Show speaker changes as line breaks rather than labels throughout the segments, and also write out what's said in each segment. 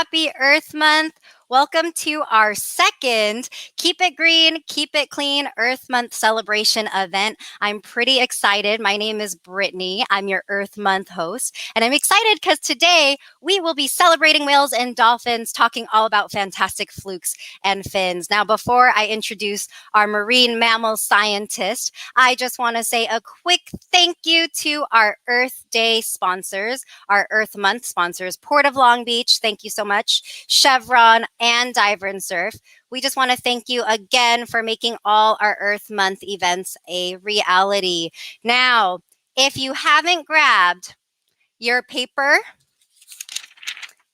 Happy Earth Month. Welcome to our second Keep It Green, Keep It Clean Earth Month celebration event. I'm pretty excited. My name is Brittany. I'm your Earth Month host. And I'm excited because today we will be celebrating whales and dolphins, talking all about fantastic flukes and fins. Now, before I introduce our marine mammal scientist, I just want to say a quick thank you to our Earth Day sponsors, our Earth Month sponsors, Port of Long Beach. Thank you so much. Chevron and Diver and Surf. We just want to thank you again for making all our Earth Month events a reality. Now, if you haven't grabbed your paper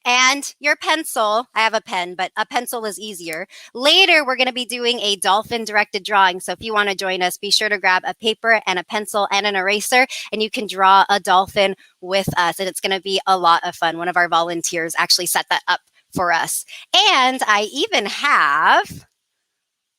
and your pencil, I have a pen, but a pencil is easier. Later, we're going to be doing a dolphin directed drawing. So if you want to join us, be sure to grab a paper and a pencil and an eraser, and you can draw a dolphin with us. And it's going to be a lot of fun. One of our volunteers actually set that up for us. And I even have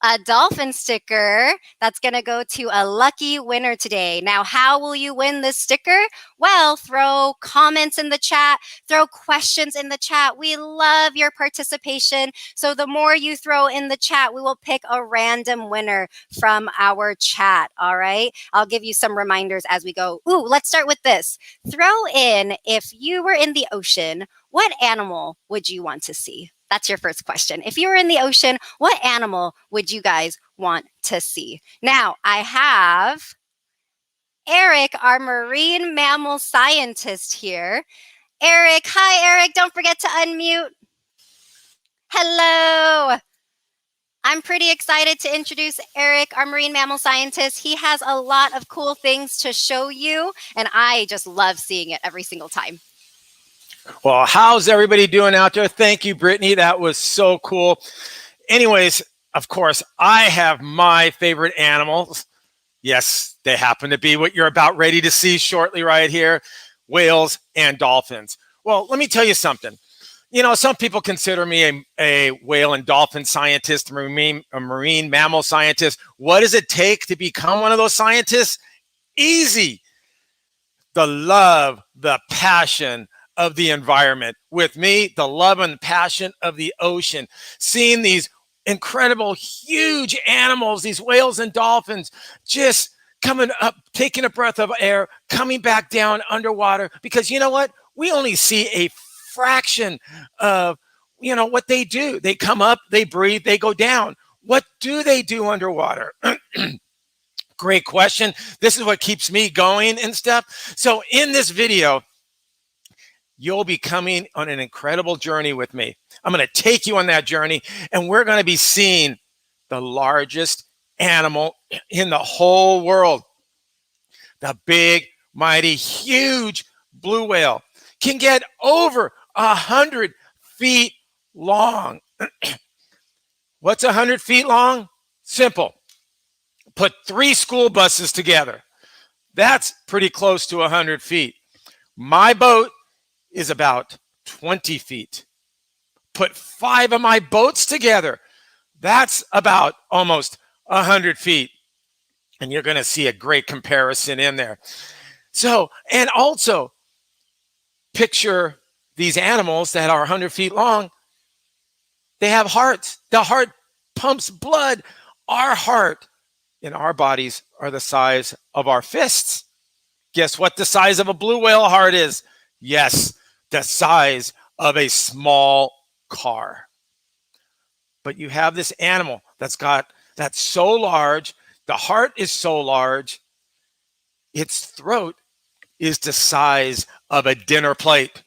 a dolphin sticker that's going to go to a lucky winner today. Now, how will you win this sticker? Well, throw comments in the chat, throw questions in the chat. We love your participation. So the more you throw in the chat, we will pick a random winner from our chat. All right. I'll give you some reminders as we go. Ooh, let's start with this. Throw in, if you were in the ocean, what animal would you want to see? That's your first question. If you were in the ocean, what animal would you guys want to see? Now, I have Eric, our marine mammal scientist here. Eric, hi, Eric. Don't forget to unmute. Hello. I'm pretty excited to introduce Eric, our marine mammal scientist. He has a lot of cool things to show you, and I just love seeing it every single time.
Well, how's everybody doing out there? Thank you, Brittany. That was so cool. Anyways, of course, I have my favorite animals. Yes, they happen to be what you're about ready to see shortly right here, whales and dolphins. Well, let me tell you something. You know, some people consider me a whale and dolphin scientist, a marine mammal scientist. What does it take to become one of those scientists? Easy. The love, the passion of the environment. With me, the love and passion of the ocean. Seeing these incredible, huge animals, these whales and dolphins, just coming up, taking a breath of air, coming back down underwater. Because you know what? We only see a fraction of, what they do. They come up, they breathe, they go down. What do they do underwater? Great question. This is what keeps me going and stuff. So in this video, you'll be coming on an incredible journey with me. I'm going to take you on that journey, and we're going to be seeing the largest animal in the whole world. The big, mighty, huge blue whale can get over 100 feet long. What's 100 feet long? Simple. Put 3 school buses together. That's pretty close to 100 feet. My boat is about 20 feet. Put 5 of my boats together. That's about almost 100 feet. And you're going to see a great comparison in there. So, and also picture these animals that are 100 feet long. They have hearts. The heart pumps blood. Our heart in our bodies are the size of our fists. Guess what the size of a blue whale heart is? Yes, the size of a small car. But you have this animal that's so large, the heart is so large, its throat is the size of a dinner plate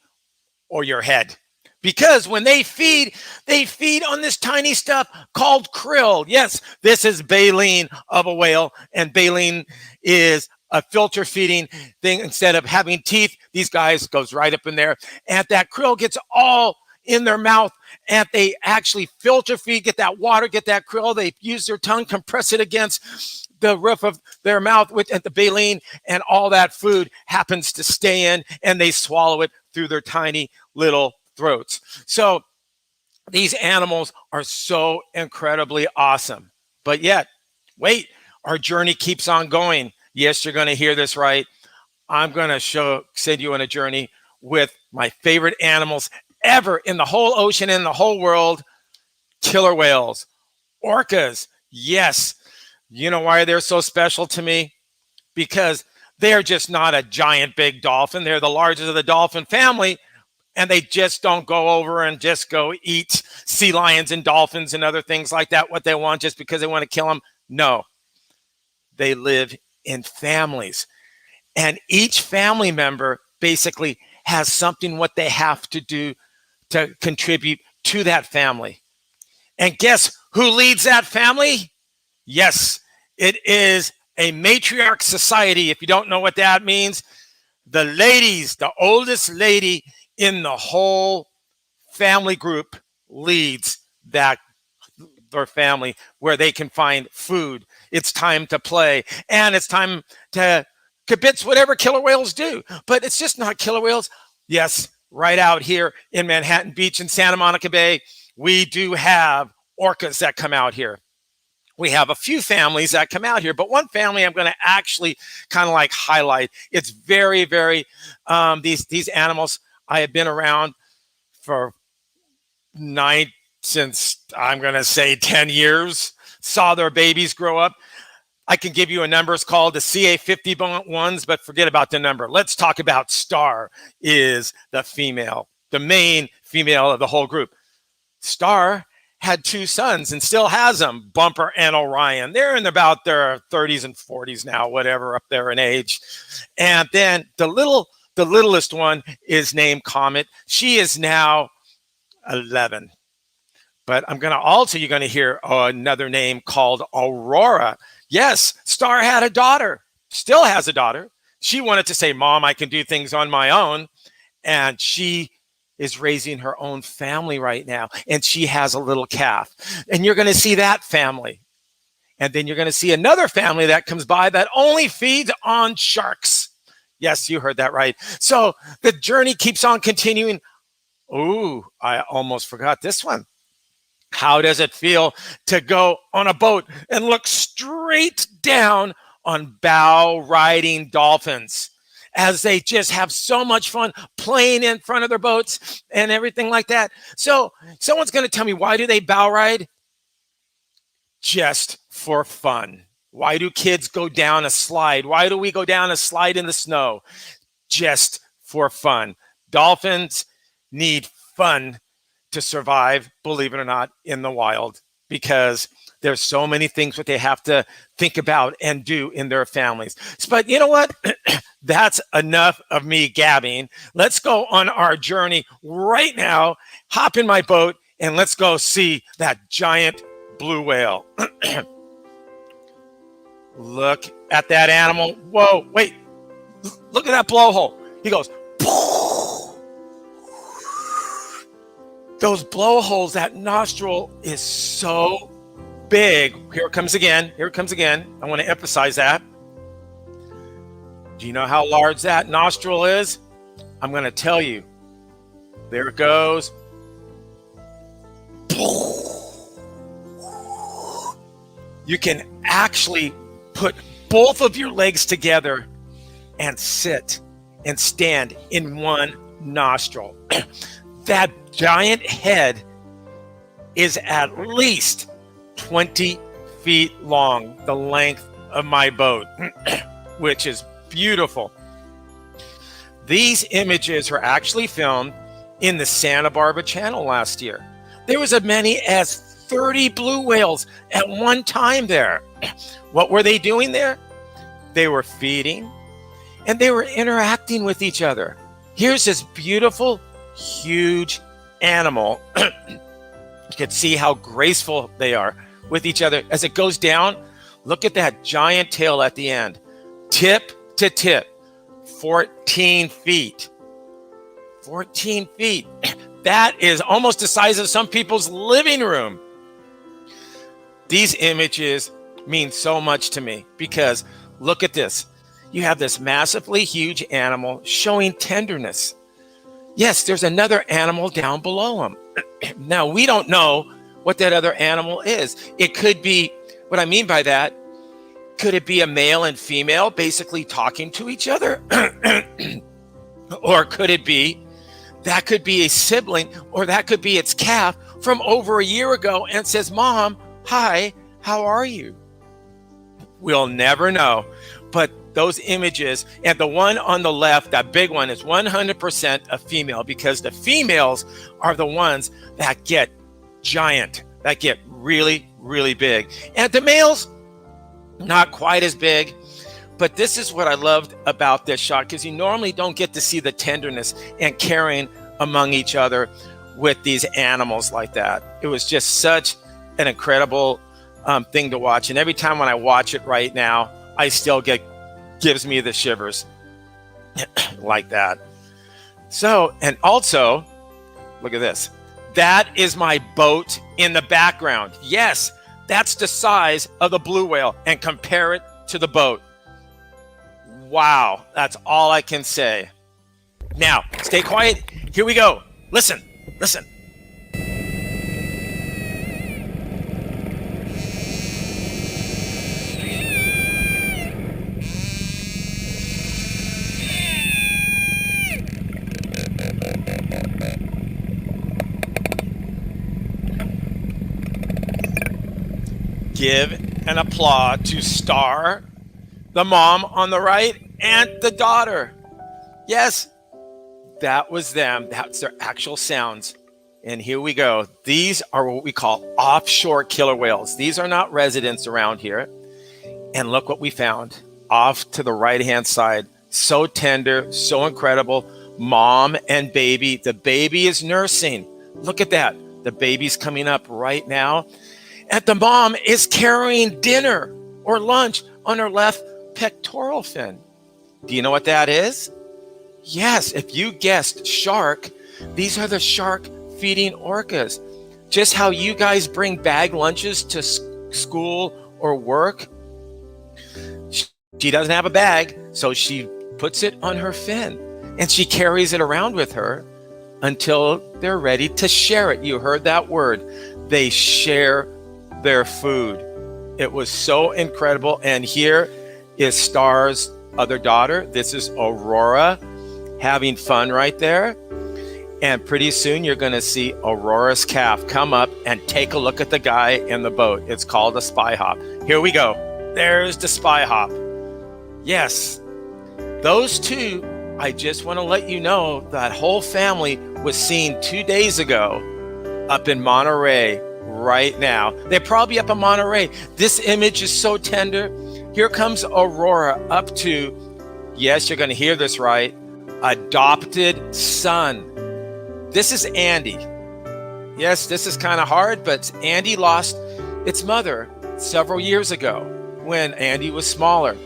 or your head. Because when they feed on this tiny stuff called krill. Yes, this is baleen of a whale, and baleen is a filter feeding thing. Instead of having teeth, these guys goes right up in there, and that krill gets all in their mouth, and they actually filter feed, get that water, get that krill. They use their tongue, compress it against the roof of their mouth with the baleen, and all that food happens to stay in, and they swallow it through their tiny little throats. So these animals are so incredibly awesome. But yet, wait, our journey keeps on going. Yes, you're going to hear this right. I'm going to send you on a journey with my favorite animals ever in the whole ocean, in the whole world, killer whales. Orcas, yes. You know why they're so special to me? Because they're just not a giant big dolphin. They're the largest of the dolphin family, and they just don't go over and just go eat sea lions and dolphins and other things like that, what they want, just because they want to kill them. No, they live in families. And each family member basically has something what they have to do to contribute to that family. And guess who leads that family? Yes, it is a matriarch society. If you don't know what that means, the ladies, the oldest lady in the whole family group leads that their family where they can find food. It's time to play, and it's time to kibitz whatever killer whales do. But it's just not killer whales. Yes, right out here in Manhattan Beach and Santa Monica Bay, we do have orcas that come out here. We have a few families that come out here, but one family I'm going to actually kind of like highlight. It's very, very, these animals I have been around for since I'm going to say 10 years, saw their babies grow up. I can give you a number. It's called the CA51s, but forget about the number. Let's talk about Star is the female, the main female of the whole group. Star had 2 sons and still has them, Bumper and Orion. They're in about their 30s and 40s now, whatever, up there in age. And then the littlest one is named Comet. She is now 11. But you're going to hear another name called Aurora. Yes, Star had a daughter, still has a daughter. She wanted to say, Mom, I can do things on my own. And she is raising her own family right now. And she has a little calf. And you're going to see that family. And then you're going to see another family that comes by that only feeds on sharks. Yes, you heard that right. So the journey keeps on continuing. Ooh, I almost forgot this one. How does it feel to go on a boat and look straight down on bow riding dolphins as they just have so much fun playing in front of their boats and everything like that? So someone's going to tell me, why do they bow ride? Just for fun. Why do kids go down a slide? Why do we go down a slide in the snow? Just for fun. Dolphins need fun to survive, believe it or not, in the wild, because there's so many things that they have to think about and do in their families. But you know what? That's enough of me gabbing. Let's go on our journey right now. Hop in my boat and let's go see that giant blue whale. Look at that animal. Whoa, wait. Look at that blowhole. He goes, those blowholes, that nostril is so big. Here it comes again. Here it comes again. I want to emphasize that. Do you know how large that nostril is? I'm going to tell you. There it goes. You can actually put both of your legs together and sit and stand in one nostril. That giant head is at least 20 feet long, the length of my boat, which is beautiful. These images were actually filmed in the Santa Barbara Channel last year. There was as many as 30 blue whales at one time there. What were they doing there? They were feeding and they were interacting with each other. Here's this beautiful, huge animal. You can see how graceful they are with each other. As it goes down, look at that giant tail at the end. Tip to tip, 14 feet. 14 feet. That is almost the size of some people's living room. These images mean so much to me because look at this. You have this massively huge animal showing tenderness. Yes, there's another animal down below him. Now, we don't know what that other animal is. It could be, what I mean by that, could it be a male and female basically talking to each other? Or could it be That could be a sibling, or that could be its calf from over a year ago and says, Mom, hi, how are you? We'll never know. But those images, and the one on the left, that big one, is 100% a female, because the females are the ones that get giant, that get really, really big. And the males, not quite as big. But this is what I loved about this shot, because you normally don't get to see the tenderness and caring among each other with these animals like that. It was just such an incredible thing to watch. And every time when I watch it right now, I still gives me the shivers like that. So, and also, look at this. That is my boat in the background. Yes, that's the size of the blue whale, and compare it to the boat. Wow, that's all I can say. Now, stay quiet. Here we go. Listen, listen. Give an applause to Star, the mom on the right, and the daughter. Yes, that was them. That's their actual sounds. And here we go. These are what we call offshore killer whales. These are not residents around here. And look what we found off to the right-hand side. So tender, so incredible. Mom and baby. The baby is nursing. Look at that. The baby's coming up right now. And the mom is carrying dinner or lunch on her left pectoral fin. Do you know what that is? Yes, if you guessed shark, these are the shark feeding orcas. Just how you guys bring bag lunches to school or work. She doesn't have a bag, so she puts it on her fin and she carries it around with her until they're ready to share it. You heard that word. They share their food. It was so incredible. And here is Star's other daughter. This is Aurora, having fun right there. And pretty soon you're going to see Aurora's calf come up and take a look at the guy in the boat. It's called a spy hop. Here we go. There's the spy hop. Yes, those two, I just want to let you know that whole family was seen 2 days ago up in Monterey right now. They're probably up in Monterey. This image is so tender. Here comes Aurora up to, yes, you're going to hear this right, adopted son. This is Andy. Yes, this is kind of hard, but Andy lost its mother several years ago when Andy was smaller.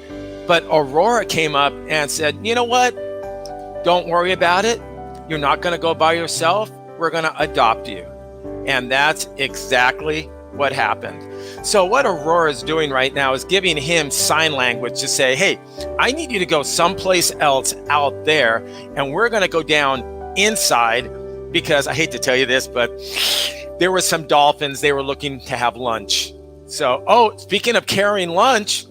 But Aurora came up and said, you know what? Don't worry about it. You're not going to go by yourself. We're going to adopt you. And that's exactly what happened. So what Aurora is doing right now is giving him sign language to say, hey, I need you to go someplace else out there, and we're going to go down inside, because I hate to tell you this, but there were some dolphins. They were looking to have lunch. So, speaking of carrying lunch,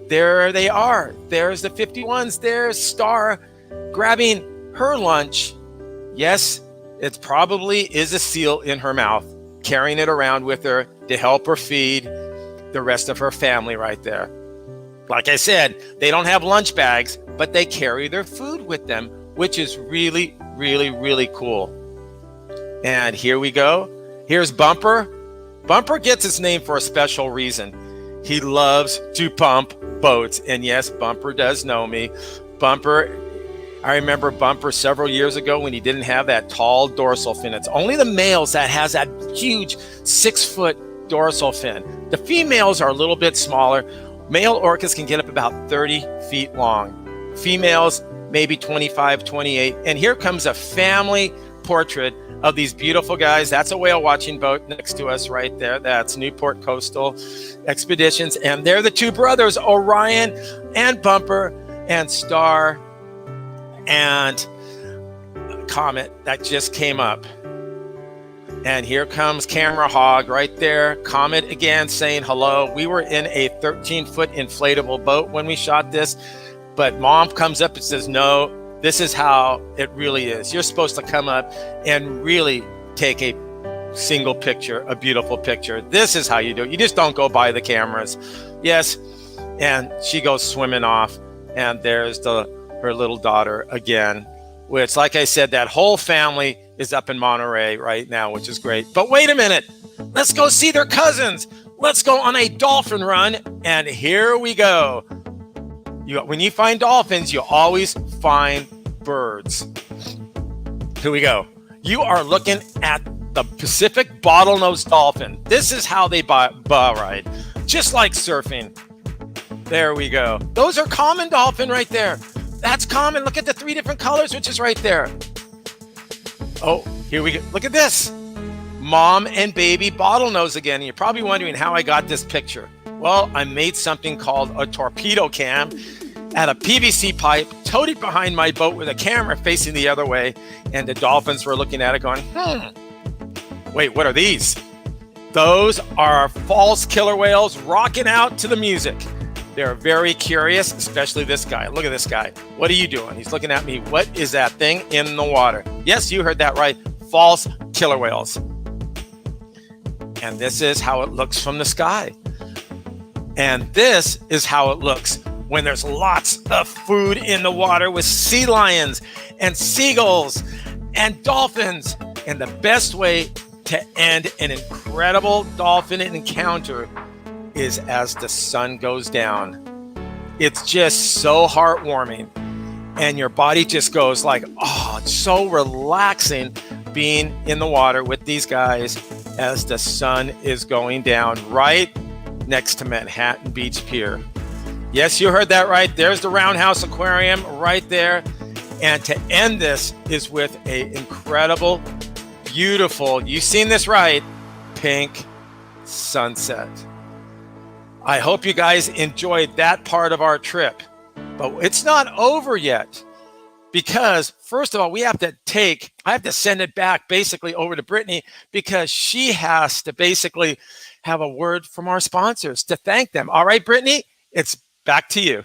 there they are. There's the 51s. There's Star grabbing her lunch. Yes, it probably is a seal in her mouth, carrying it around with her to help her feed the rest of her family right there. Like I said, they don't have lunch bags, but they carry their food with them, which is really, really, really cool. And here we go. Here's Bumper. Bumper gets its name for a special reason. He loves to pump boats. And yes, Bumper does know me. I remember Bumper several years ago when he didn't have that tall dorsal fin. It's only the males that has that huge 6-foot dorsal fin. The females are a little bit smaller. Male orcas can get up about 30 feet long. Females, maybe 25, 28. And here comes a family portrait of these beautiful guys. That's a whale watching boat next to us right there. That's Newport Coastal Expeditions. And they're the two brothers, Orion and Bumper and Star and Comet that just came up. And here comes Camera Hog right there. Comet again saying hello. We were in a 13-foot inflatable boat when we shot this, but Mom comes up and says, no, This is how it really is. You're supposed to come up and really take a single picture, a beautiful picture. This is how you do it. You just don't go by the cameras. Yes. And she goes swimming off, and there's her little daughter again, which, like I said, that whole family is up in Monterey right now, which is great. But wait a minute. Let's go see their cousins. Let's go on a dolphin run. And here we go. When you find dolphins, you always find birds. Here we go. You are looking at the Pacific bottlenose dolphin. This is how they ride, just like surfing. There we go. Those are common dolphin right there. That's common. Look at the 3 different colors, which is right there. Oh, here we go. Look at this. Mom and baby bottlenose again. You're probably wondering how I got this picture. Well, I made something called a torpedo cam at a PVC pipe, towed it behind my boat with a camera facing the other way, and the dolphins were looking at it going, wait, what are these? Those are false killer whales rocking out to the music. They're very curious, especially this guy. Look at this guy. What are you doing? He's looking at me. What is that thing in the water? Yes, you heard that right. False killer whales. And this is how it looks from the sky. And this is how it looks when there's lots of food in the water with sea lions and seagulls and dolphins. And the best way to end an incredible dolphin encounter is as the sun goes down. It's just so heartwarming. And your body just goes like, oh, it's so relaxing being in the water with these guys as the sun is going down right next to Manhattan Beach Pier. Yes, you heard that right. There's the Roundhouse Aquarium right there. And to end this is with an incredible, beautiful, you've seen this right, pink sunset. I hope you guys enjoyed that part of our trip. But it's not over yet, because first of all, I have to send it back basically over to Brittany, because she has to basically have a word from our sponsors to thank them. All right, Brittany, it's back to you.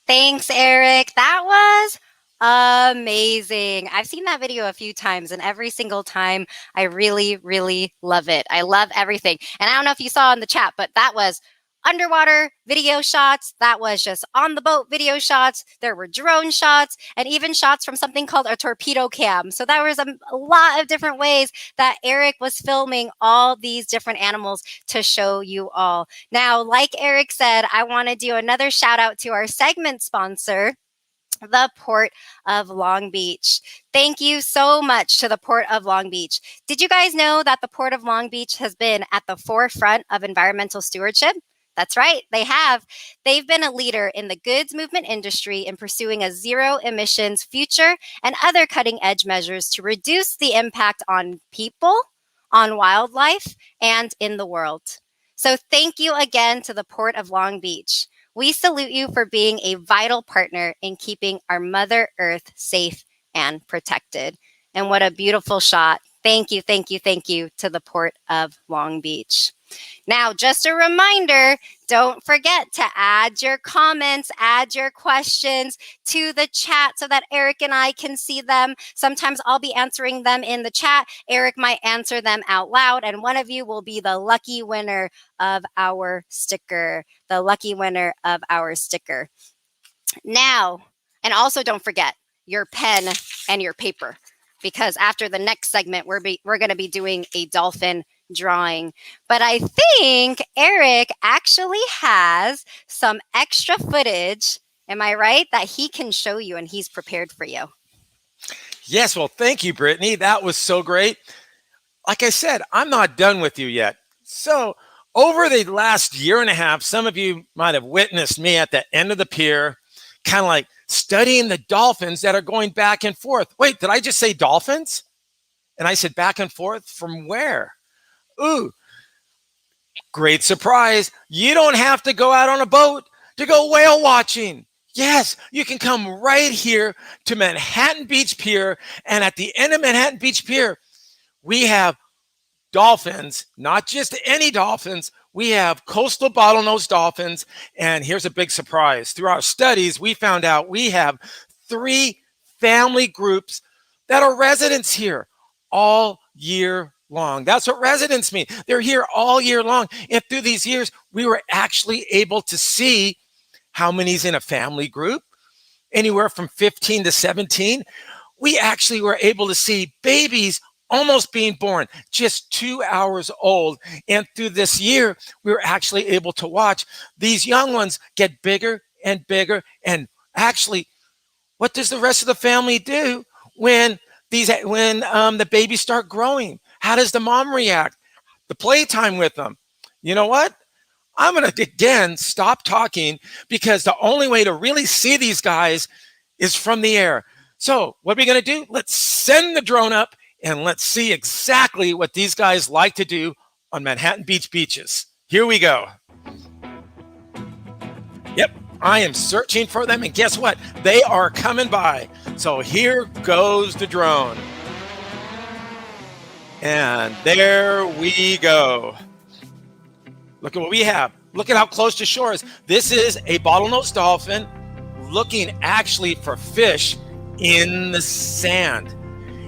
Thanks, Eric. That was amazing. I've seen that video a few times, and every single time I really, really love it. I love everything. And I don't know if you saw in the chat, but that was underwater video shots. That was just on the boat video shots. There were drone shots, and even shots from something called a torpedo cam. So there was a lot of different ways that Eric was filming all these different animals to show you all. Now, like Eric said, I want to do another shout out to our segment sponsor, the Port of Long Beach. Thank you so much to the Port of Long Beach. Did you guys know that the Port of Long Beach has been at the forefront of environmental stewardship? That's right, they have. They've been a leader in the goods movement industry in pursuing a zero emissions future and other cutting edge measures to reduce the impact on people, on wildlife, and in the world. So thank you again to the Port of Long Beach. We salute you for being a vital partner in keeping our Mother Earth safe and protected. And what a beautiful shot. Thank you, thank you, thank you to the Port of Long Beach. Now, just a reminder, don't forget to add your comments, add your questions to the chat so that Eric and I can see them. Sometimes I'll be answering them in the chat. Eric might answer them out loud, and one of you will be the lucky winner of our sticker. The lucky winner of our sticker. Now, and also don't forget your pen and your paper, because after the next segment, we're going to be doing a dolphin drawing. But I think Eric actually has some extra footage, am I right, that he can show you, and he's prepared for you.
Yes, well, thank you, Brittany. That was so great. Like I said, I'm not done with you yet. So over the last year and a half, some of you might have witnessed me at the end of the pier, kind of like studying the dolphins that are going back and forth. Wait, did I just say dolphins? And I said back and forth from where? Ooh, great surprise. You don't have to go out on a boat to go whale watching. Yes, you can come right here to Manhattan Beach Pier. And at the end of Manhattan Beach Pier, we have dolphins, not just any dolphins. We have coastal bottlenose dolphins. And here's a big surprise. Through our studies, we found out we have 3 family groups that are residents here all year long. That's what residents mean. They're here all year long. And through these years, we were actually able to see how many's in a family group, anywhere from 15 to 17. We actually were able to see babies almost being born, just 2 hours old. And through this year, we were actually able to watch these young ones get bigger and bigger. And actually, what does the rest of the family do when the babies start growing? How does the mom react? The playtime with them. You know what? I'm going to again stop talking, because the only way to really see these guys is from the air. So what are we going to do? Let's send the drone up and let's see exactly what these guys like to do on Manhattan Beach beaches. Here we go. Yep, I am searching for them, and guess what? They are coming by. So here goes the drone. And there we go. Look at what we have. Look at how close to shore is. This is a bottlenose dolphin looking actually for fish in the sand.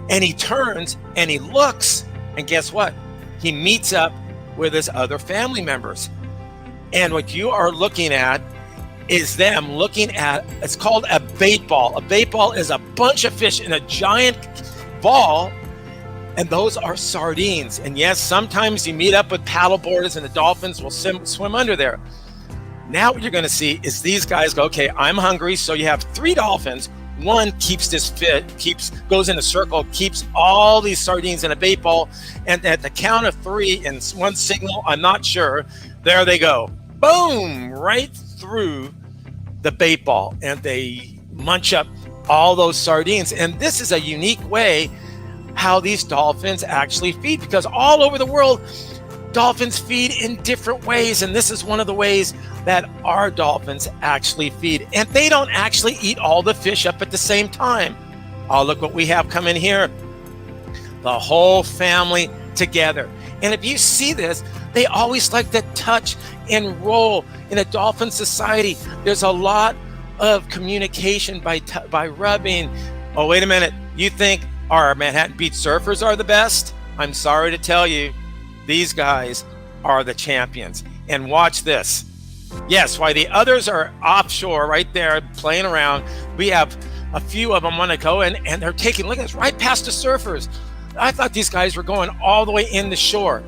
And he turns and he looks, and guess what? He meets up with his other family members. And what you are looking at is them looking at, it's called a bait ball. A bait ball is a bunch of fish in a giant ball, and those are sardines. And yes, sometimes you meet up with paddle boarders and the dolphins will swim under there. Now what you're going to see is these guys go, okay, I'm hungry. So you have 3 dolphins. One keeps this fit, goes in a circle, keeps all these sardines in a bait ball. And at the count of 3 and one signal, I'm not sure, there they go. Boom, right through the bait ball. And they munch up all those sardines. And this is a unique way how these dolphins actually feed, because all over the world, dolphins feed in different ways. And this is one of the ways that our dolphins actually feed. And they don't actually eat all the fish up at the same time. Oh, look what we have coming here. The whole family together. And if you see this, they always like to touch and roll. In a dolphin society, there's a lot of communication by rubbing. Oh, wait a minute. You think our Manhattan Beach surfers are the best? I'm sorry to tell you, these guys are the champions. And watch this. Yes, while the others are offshore right there playing around, we have a few of them want to go in, and they're taking, look at this, right past the surfers. I thought these guys were going all the way in the shore.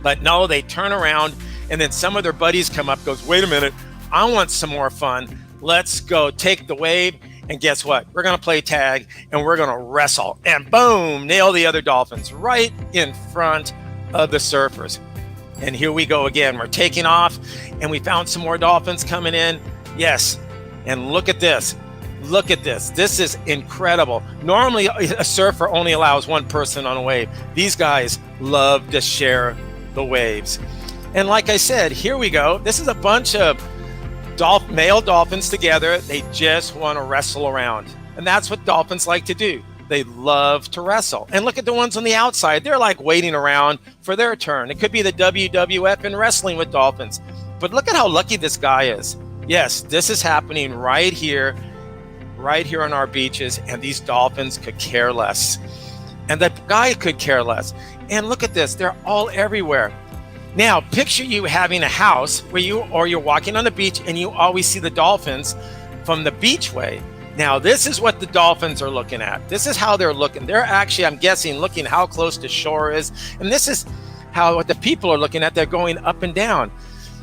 But no, they turn around, and then some of their buddies come up, goes, wait a minute, I want some more fun. Let's go take the wave. And guess what? We're going to play tag, and we're going to wrestle. And boom, nail the other dolphins right in front of the surfers. And here we go again. We're taking off, and we found some more dolphins coming in. Yes. And look at this. Look at this. This is incredible. Normally, a surfer only allows one person on a wave. These guys love to share the waves. And like I said, here we go. This is a bunch of male dolphins together. They just want to wrestle around. And that's what dolphins like to do. They love to wrestle. And look at the ones on the outside. They're like waiting around for their turn. It could be the WWF in wrestling with dolphins. But look at how lucky this guy is. Yes, this is happening right here on our beaches. And these dolphins could care less. And the guy could care less. And look at this. They're all everywhere. Now, picture you having a house where you're walking on the beach and you always see the dolphins from the beachway. Now, this is what the dolphins are looking at. This is how they're looking. They're actually, I'm guessing, looking how close the shore is. And this is how what the people are looking at. They're going up and down.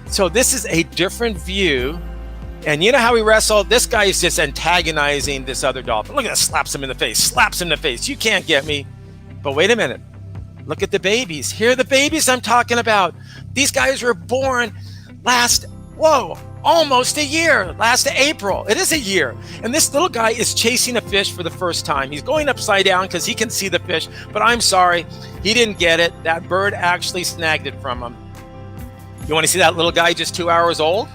So this is a different view. And you know how we wrestle? This guy is just antagonizing this other dolphin. Look at that, slaps him in the face, slaps him in the face. You can't get me. But wait a minute. Look at the babies. Here are the babies I'm talking about. These guys were born almost a year, last April. It is a year. And this little guy is chasing a fish for the first time. He's going upside down because he can see the fish, but I'm sorry, he didn't get it. That bird actually snagged it from him. You want to see that little guy just 2 hours old?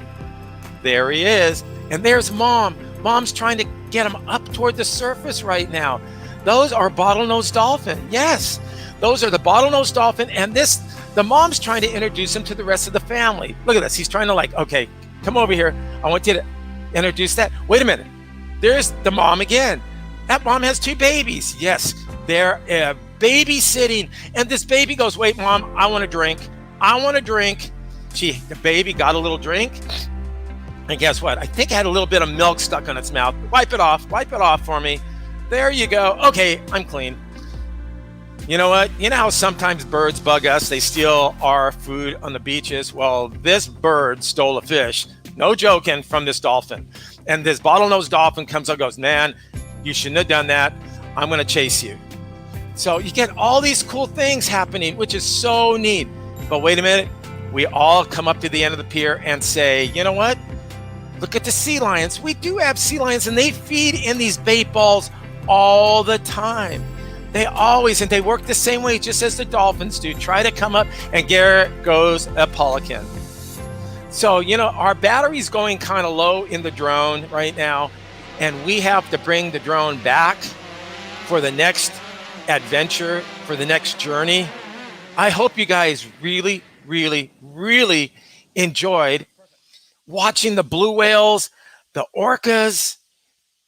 There he is. And there's mom. Mom's trying to get him up toward the surface right now. Those are bottlenose dolphin. Yes, those are the bottlenose dolphin. And the mom's trying to introduce him to the rest of the family. Look at this. He's trying to okay, come over here. I want you to introduce that. Wait a minute. There's the mom again. That mom has two babies. Yes, they're babysitting. And this baby goes, wait, mom, I want a drink. I want a drink. The baby got a little drink. And guess what? I think it had a little bit of milk stuck on its mouth. Wipe it off. Wipe it off for me. There you go. Okay, I'm clean. You know what? You know how sometimes birds bug us? They steal our food on the beaches. Well, this bird stole a fish. No joking, from this dolphin. And this bottlenose dolphin comes up and goes, man, you shouldn't have done that. I'm going to chase you. So you get all these cool things happening, which is so neat. But wait a minute. We all come up to the end of the pier and say, you know what? Look at the sea lions. We do have sea lions, and they feed in these bait balls all the time. They always, and they work the same way, just as the dolphins do. Try to come up, and there goes a pelican. So, you know, our battery's going kind of low in the drone right now, and we have to bring the drone back for the next adventure, for the next journey. I hope you guys really, really, really enjoyed watching the blue whales, the orcas,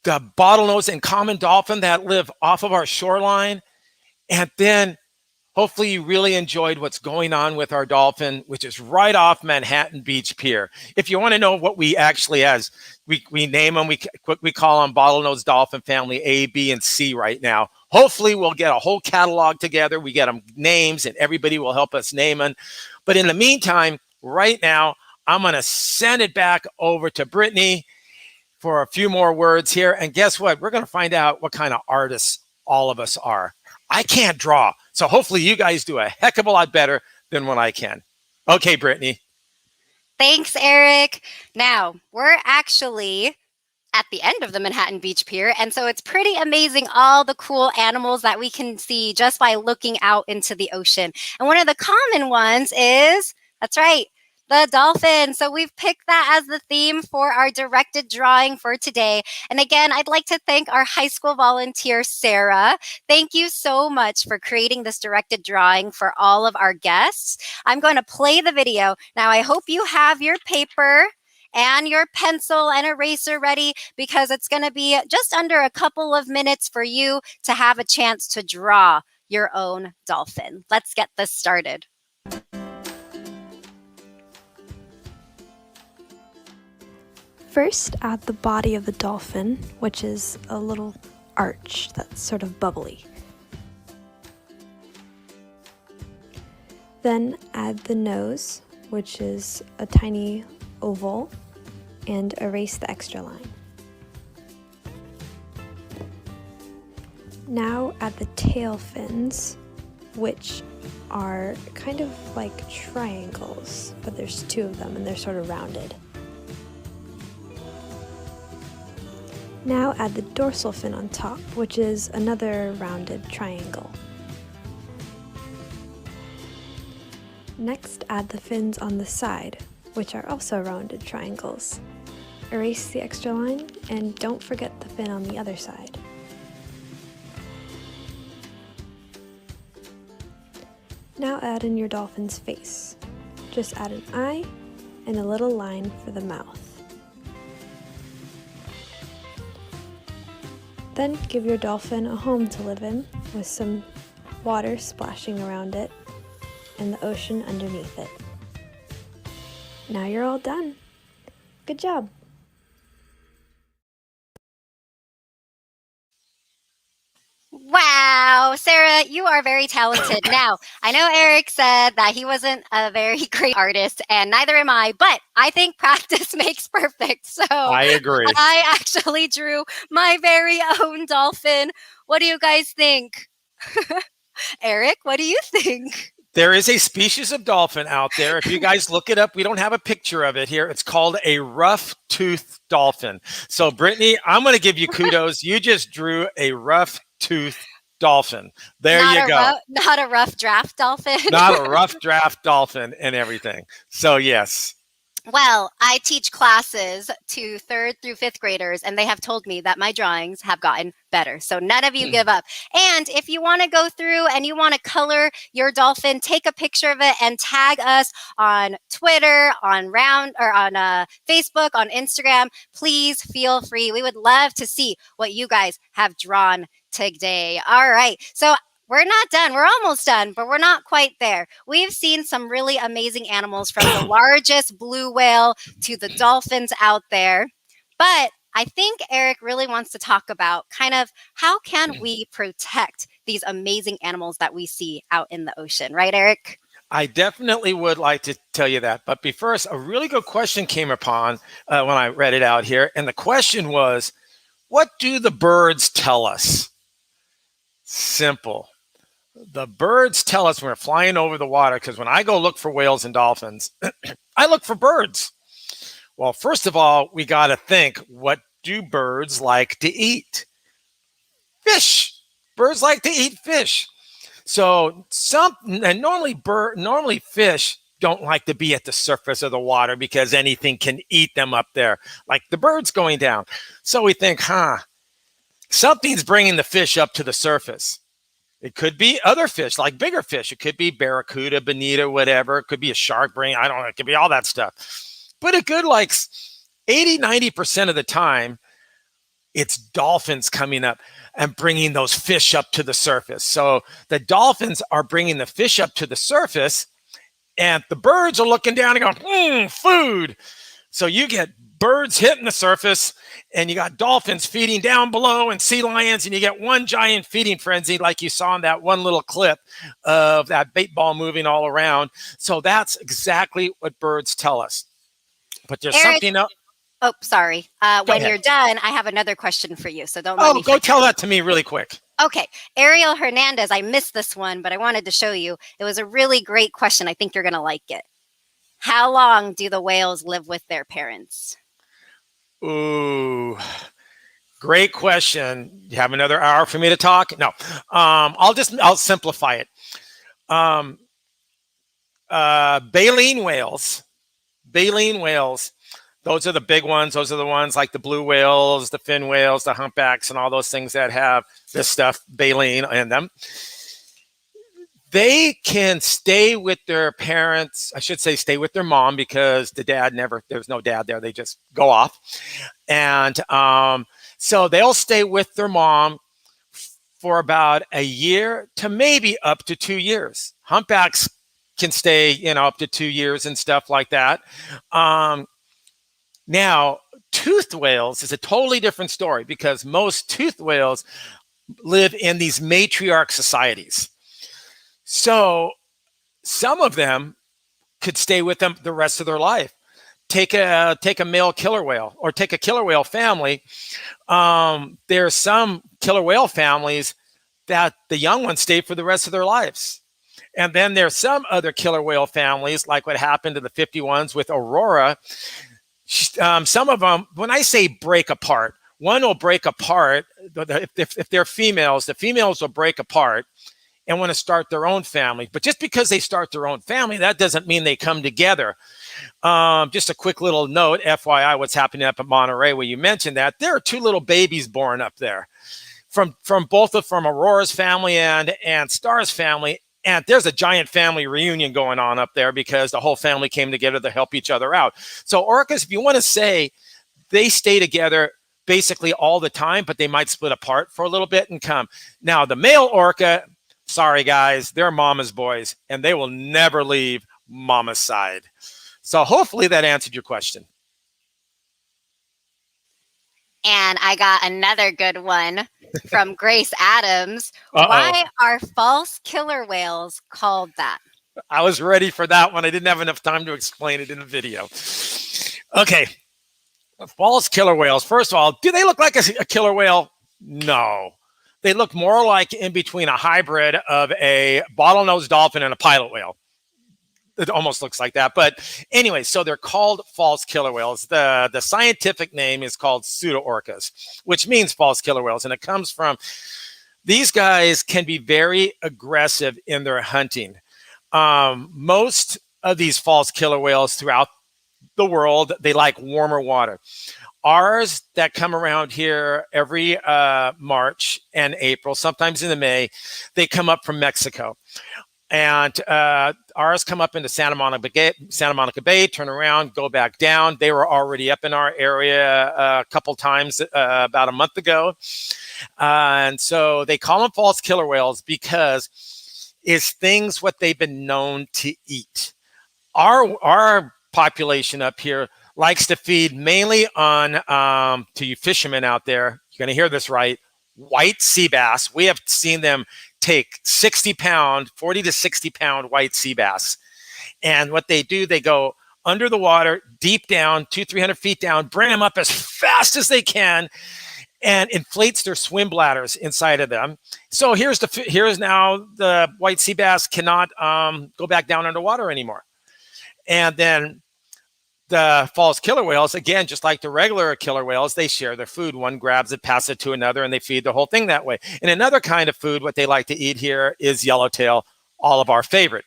the bottlenose and common dolphin that live off of our shoreline. And then hopefully you really enjoyed what's going on with our dolphin, which is right off Manhattan Beach Pier. If you want to know what we actually has, we name them, we call them bottlenose dolphin family A, B, and C right now. Hopefully we'll get a whole catalog together. We get them names, and everybody will help us name them. But in the meantime, right now, I'm going to send it back over to Brittany for a few more words here. And guess what? We're going to find out what kind of artists all of us are. I can't draw. So hopefully you guys do a heck of a lot better than what I can. Okay, Brittany.
Thanks, Eric. Now, we're actually at the end of the Manhattan Beach Pier. And so it's pretty amazing all the cool animals that we can see just by looking out into the ocean. And one of the common ones is, that's right, the dolphin. So we've picked that as the theme for our directed drawing for today. And again, I'd like to thank our high school volunteer, Sarah. Thank you so much for creating this directed drawing for all of our guests. I'm going to play the video. Now, I hope you have your paper and your pencil and eraser ready, because it's going to be just under a couple of minutes for you to have a chance to draw your own dolphin. Let's get this started.
First, add the body of the dolphin, which is a little arch that's sort of bubbly. Then add the nose, which is a tiny oval, and erase the extra line. Now add the tail fins, which are kind of like triangles, but there's two of them and they're sort of rounded. Now add the dorsal fin on top, which is another rounded triangle. Next, add the fins on the side, which are also rounded triangles. Erase the extra line, and don't forget the fin on the other side. Now add in your dolphin's face. Just add an eye and a little line for the mouth. Then give your dolphin a home to live in, with some water splashing around it and the ocean underneath it. Now you're all done. Good job.
Wow, Sarah, you are very talented. Now, I know Eric said that he wasn't a very great artist, and neither am I, but I think practice makes perfect. So
I agree.
I actually drew my very own dolphin. What do you guys think? Eric, what do you think?
There is a species of dolphin out there. If you guys look it up, we don't have a picture of it here. It's called a rough-toothed dolphin. So, Brittany, I'm going to give you kudos. You just drew a rough-toothed dolphin. There you go.
Not a rough draft dolphin.
Not a rough draft dolphin and everything. So, yes.
Well, I teach classes to third through fifth graders, and they have told me that my drawings have gotten better. So none of you give up. And if you want to go through and you want to color your dolphin, take a picture of it and tag us on Twitter, on Facebook, on Instagram. Please feel free. We would love to see what you guys have drawn today. All right. So we're not done. We're almost done, but we're not quite there. We've seen some really amazing animals from the largest blue whale to the dolphins out there. But I think Eric really wants to talk about kind of how can we protect these amazing animals that we see out in the ocean, right, Eric?
I definitely would like to tell you that. But first, a really good question came upon when I read it out here. And the question was, what do the birds tell us? Simple. The birds tell us when we're flying over the water, because when I go look for whales and dolphins, I look for birds. Well, first of all, we got to think, what do birds like to eat? Fish. Birds like to eat fish. So normally fish don't like to be at the surface of the water because anything can eat them up there, like the birds going down. So we think, something's bringing the fish up to the surface. It could be other fish, like bigger fish. It could be barracuda, bonita, whatever. It could be a shark brain. I don't know. It could be all that stuff. But a good 80, 90% of the time, it's dolphins coming up and bringing those fish up to the surface. So the dolphins are bringing the fish up to the surface, and the birds are looking down and going, food. So you get birds hitting the surface, and you got dolphins feeding down below, and sea lions, and you get one giant feeding frenzy like you saw in that one little clip of that bait ball moving all around. So that's exactly what birds tell us. But there's
Eric,
something else.
Oh, sorry. When
ahead.
you're done, I have another question for you. So don't let me
go tell that to me really quick.
Okay. Ariel Hernandez, I missed this one, but I wanted to show you. It was a really great question. I think you're going to like it. How long do the whales live with their parents?
Ooh, great question. You have another hour for me to talk? No. I'll simplify it. Baleen whales. Those are the big ones. Those are the ones like the blue whales, the fin whales, the humpbacks, and all those things that have this stuff, baleen, in them. They can stay with their parents. I should say stay with their mom, because there's no dad there. They just go off. And so they'll stay with their mom for about a year to maybe up to 2 years. Humpbacks can stay, up to 2 years and stuff like that. Now, toothed whales is a totally different story, because most toothed whales live in these matriarch societies. So some of them could stay with them the rest of their life. Take a male killer whale, or take a killer whale family. There's some killer whale families that the young ones stay for the rest of their lives. And then there's some other killer whale families, like what happened to the 51s with Aurora. Some of them, when I say break apart, one will break apart. If they're females, the females will break apart and want to start their own family. But just because they start their own family, that doesn't mean they come together. Just a quick little note, FYI, what's happening up in Monterey, where you mentioned that, there are 2 little babies born up there from Aurora's family and Star's family. And there's a giant family reunion going on up there, because the whole family came together to help each other out. So orcas, if you want to say, they stay together basically all the time, but they might split apart for a little bit and come. Now, the male orca, sorry guys, they're mama's boys, and they will never leave mama's side. So hopefully that answered your question.
And I got another good one from Grace Adams.
Uh-oh.
Why are false killer whales called that?
I was ready for that one. I didn't have enough time to explain it in the video. Okay. False killer whales. First of all, do they look like a killer whale? No. They look more like in between a hybrid of a bottlenose dolphin and a pilot whale. It almost looks like that. But anyway, so they're called false killer whales. The scientific name is called pseudo-orcas, which means false killer whales. And it comes from, these guys can be very aggressive in their hunting. Most of these false killer whales throughout the world, they like warmer water. Ours that come around here every March and April, sometimes in the May, they come up from Mexico. And ours come up into Santa Monica Bay, turn around, go back down. They were already up in our area a couple times about a month ago. And so they call them false killer whales because it's things what they've been known to eat. Our population up here likes to feed mainly on, to you fishermen out there, you're going to hear this right, white sea bass. We have seen them take 40 to 60 pound white sea bass. And what they do, they go under the water, deep down, 200-300 feet down, bring them up as fast as they can, and inflates their swim bladders inside of them. So here's now the white sea bass cannot go back down underwater anymore. And then the false killer whales, again, just like the regular killer whales, they share their food. One grabs it, passes it to another, and they feed the whole thing that way. And another kind of food, what they like to eat here is yellowtail, all of our favorite.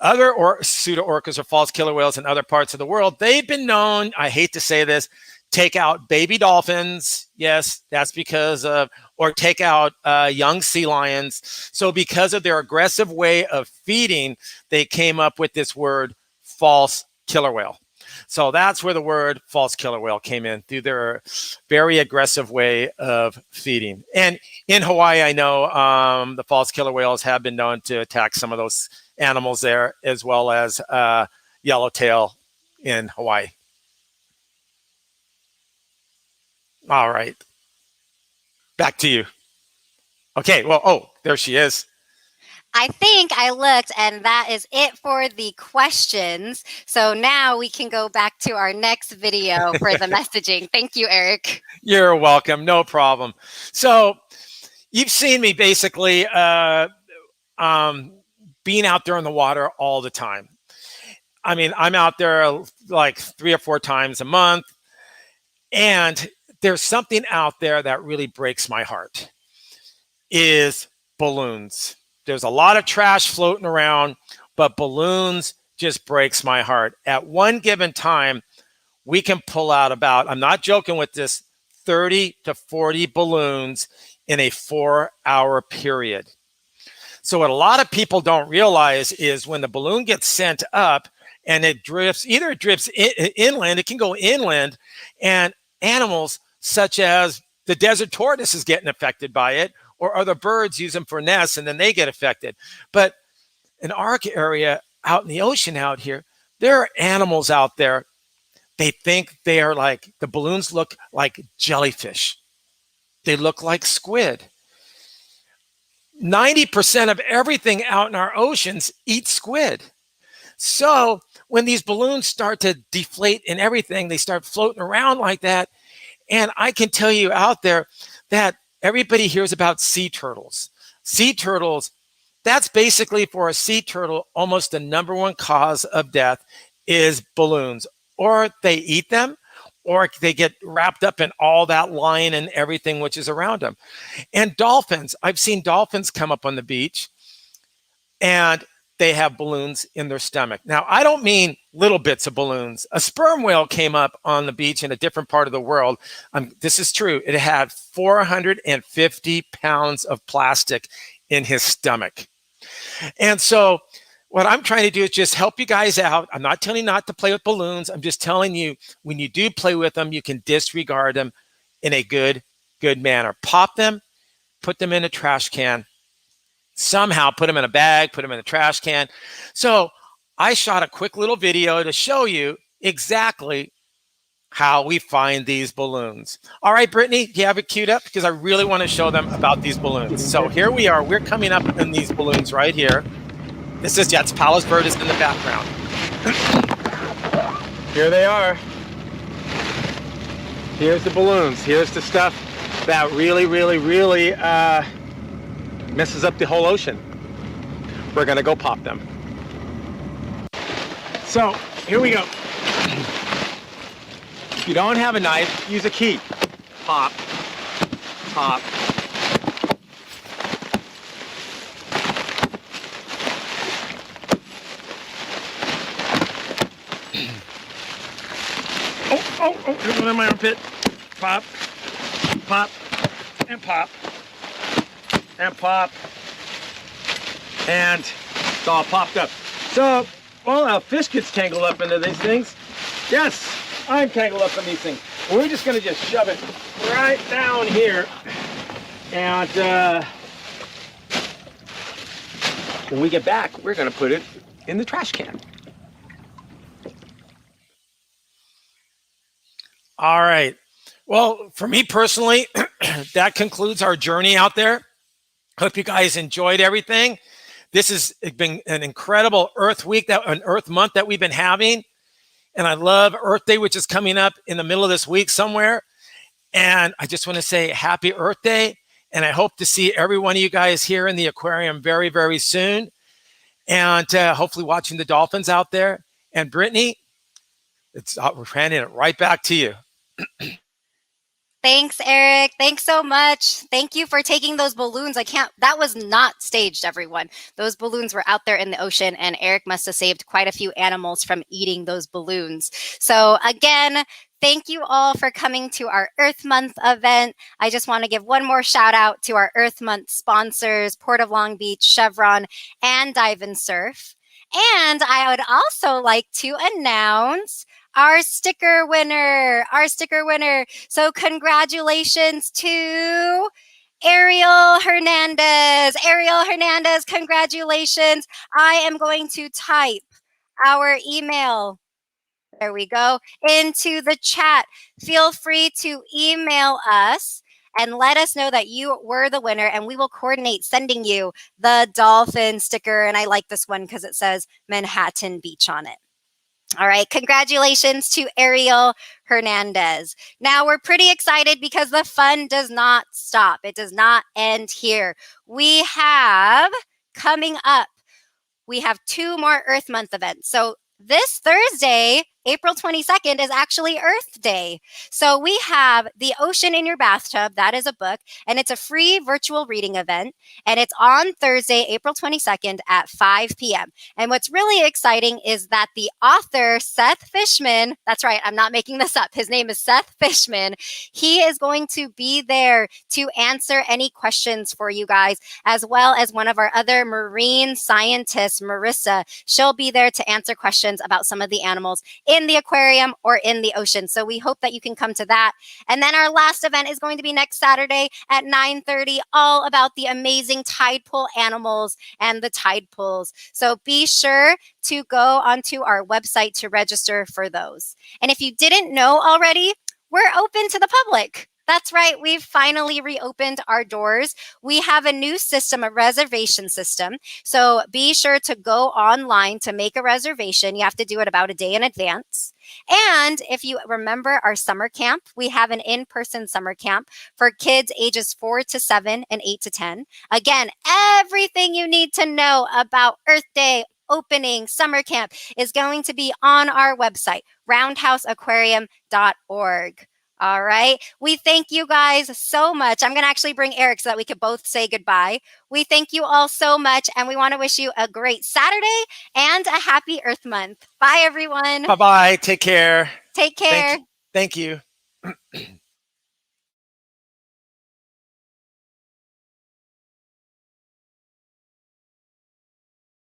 Other pseudo-orcas or false killer whales in other parts of the world, they've been known, I hate to say this, take out baby dolphins. Yes, that's because of, or take out young sea lions. So because of their aggressive way of feeding, they came up with this word, false killer whale. So that's where the word false killer whale came in, through their very aggressive way of feeding. And in Hawaii, I know the false killer whales have been known to attack some of those animals there, as well as yellowtail in Hawaii. All right. Back to you. Okay, well, oh, there she is.
I think I looked, and that is it for the questions. So now we can go back to our next video for the messaging. Thank you, Eric.
You're welcome. No problem. So you've seen me basically being out there in the water all the time. I mean, I'm out there like 3 or 4 times a month, and there's something out there that really breaks my heart, is balloons. There's a lot of trash floating around, but balloons just breaks my heart. At one given time, we can pull out about, I'm not joking with this, 30 to 40 balloons in a 4-hour period. So what a lot of people don't realize is when the balloon gets sent up and it drifts, either it drifts inland, it can go inland, and animals such as the desert tortoise is getting affected by it, or other birds use them for nests and then they get affected. But in our area, out in the ocean out here, there are animals out there. They think they are like, the balloons look like jellyfish. They look like squid. 90% of everything out in our oceans eats squid. So when these balloons start to deflate and everything, they start floating around like that. And I can tell you out there that everybody hears about sea turtles. Sea turtles, that's basically, for a sea turtle, almost the number one cause of death is balloons. Or they eat them, or they get wrapped up in all that line and everything which is around them. And dolphins, I've seen dolphins come up on the beach and they have balloons in their stomach. Now, I don't mean little bits of balloons. A sperm whale came up on the beach in a different part of the world. This is true. It had 450 pounds of plastic in his stomach. And so what I'm trying to do is just help you guys out. I'm not telling you not to play with balloons. I'm just telling you, when you do play with them, you can disregard them in a good manner. Pop them, put them in a trash can. Somehow put them in a bag, put them in a trash can. So I shot a quick little video to show you exactly how we find these balloons. All right, Brittany, do you have it queued up? Because I really want to show them about these balloons. So here we are. We're coming up in these balloons right here. This is Jets. Palos Verdes in the background. Here they are. Here's the balloons. Here's the stuff that really messes up the whole ocean. We're gonna go pop them. So here we go. If you don't have a knife, use a key. Pop, pop. There's one in my armpit. Pop, pop, and pop, and pop, and it's all popped up. So, well, a fish gets tangled up into these things. Yes, I'm tangled up in these things. We're just gonna just shove it right down here, and when we get back, we're gonna put it in the trash can. All right. Well, for me personally, that concludes our journey out there. Hope you guys enjoyed everything. This has been an incredible Earth Week, an Earth Month that we've been having. And I love Earth Day, which is coming up in the middle of this week somewhere. And I just want to say happy Earth Day. And I hope to see every one of you guys here in the aquarium very, very soon. And hopefully watching the dolphins out there. And Brittany, we're handing it right back to you.
Thanks, Eric. Thanks so much. Thank you for taking those balloons. That was not staged, everyone. Those balloons were out there in the ocean, and Eric must have saved quite a few animals from eating those balloons. So again, thank you all for coming to our Earth Month event. I just want to give one more shout out to our Earth Month sponsors, Port of Long Beach, Chevron, and Dive and Surf. And I would also like to announce our sticker winner. So congratulations to Ariel Hernandez. Congratulations. I am going to type our email. There we go. Into the chat. Feel free to email us and let us know that you were the winner, and we will coordinate sending you the dolphin sticker. And I like this one because it says Manhattan Beach on it. All right, congratulations to Ariel Hernandez. Now we're pretty excited because the fun does not stop. It does not end here. We have coming up, we have 2 more Earth Month events. So this Thursday, April 22nd, is actually Earth Day. So we have The Ocean in Your Bathtub. That is a book, and it's a free virtual reading event. And it's on Thursday, April 22nd at 5 p.m. And what's really exciting is that the author, Seth Fishman, that's right, I'm not making this up. His name is Seth Fishman. He is going to be there to answer any questions for you guys, as well as one of our other marine scientists, Marissa. She'll be there to answer questions about some of the animals in the aquarium or in the ocean. So we hope that you can come to that. And then our last event is going to be next Saturday at 9:30, all about the amazing tide pool animals and the tide pools. So be sure to go onto our website to register for those. And if you didn't know already, we're open to the public. That's right, we've finally reopened our doors. We have a new system, a reservation system. So be sure to go online to make a reservation. You have to do it about a day in advance. And if you remember our summer camp, we have an in-person summer camp for kids ages 4 to 7 and 8 to 10. Again, everything you need to know about Earth Day, opening, summer camp is going to be on our website, roundhouseaquarium.org. All right. We thank you guys so much. I'm going to actually bring Eric so that we could both say goodbye. We thank you all so much, and we want to wish you a great Saturday and a happy Earth Month. Bye, everyone.
Bye-bye. Take care.
Take care.
Thank you.